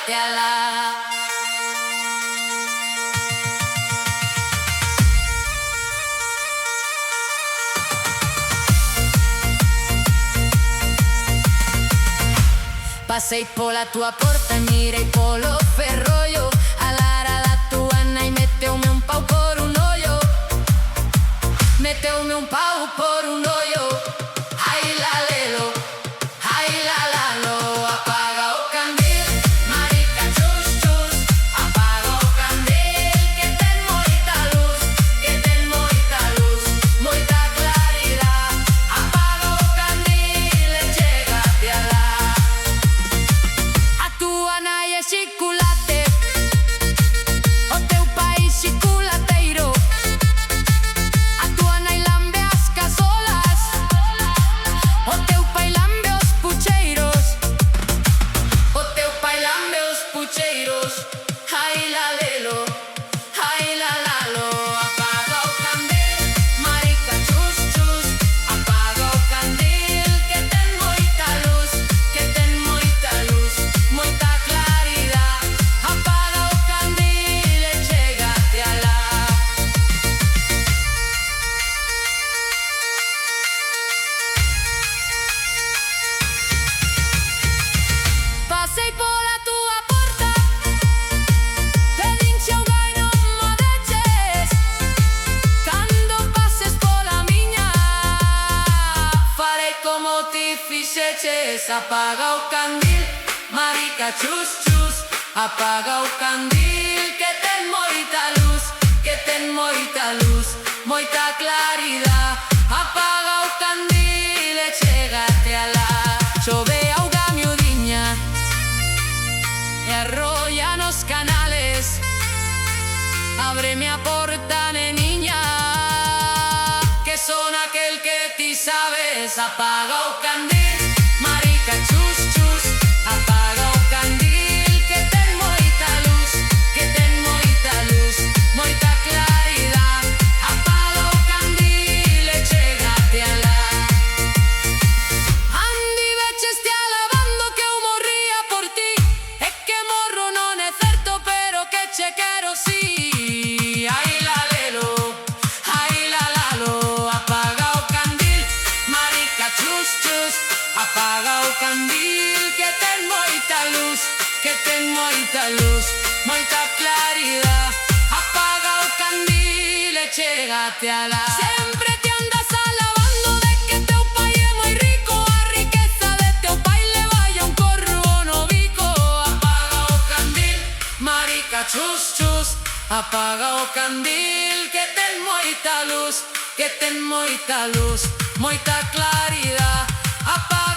chégate-la. Passei pola tua porta e mirei polo ferroio. A lara da tua nai metteu-me un pau por un ollo. Metteu-me un pau por un ollo. Ai la lelo, ai la la lo. Apaga o candil, marica chus chus. Apaga o candil, que ten moita luz. Que ten moita luz, moita claridad. Apaga o candil e chégate-la. A tua nai é chiculate, o teu pai chiculateiro. A tua nai lambe as casolas, o teu pai lambe os pucheiros. O teu pai lambe os pucheiros. Ai la lelo, ai la la lo. Apaga o candil, marica chus chus. Apaga o candil, que ten moita luz. Que ten moita luz, moita claridad. Apaga o candil e chégate-la. Passei pola tua porta, pedinche auga e non mo deches. Cando passes pola miña, farei como ti fixeches. Apaga o candil, marica chus chus. Apaga o candil, que ten moita luz. Que ten moita luz, moita claridad. Apaga o candil e chégate-la. Chove auga miudiña e arrolla nos canales. Ábreme a porta, neniña, que son aquel que ti sabes. Apaga o candil, marica chus chus. Apaga o candil, que ten moita luz. Que ten moita luz, moita claridad. Apaga o candil e chégate-la. Andi vecheste alabando que eu morría por ti. É que morro non é certo, pero que che quero si. Ai la lelo, ai la la lo. Apaga o candil, marica chus chus. Apaga o candil, que ten moita luz. Que ten moita luz, moita claridad. Apaga o candil e chégate-la. Sempre te andas alabando de que teu pai é moi rico. A riqueza de teu pai le vai a un corvo no bico. Apaga o candil, marica chus chus. Apaga o candil, que ten moita luz. Que ten moita luz, moita claridad. Apaga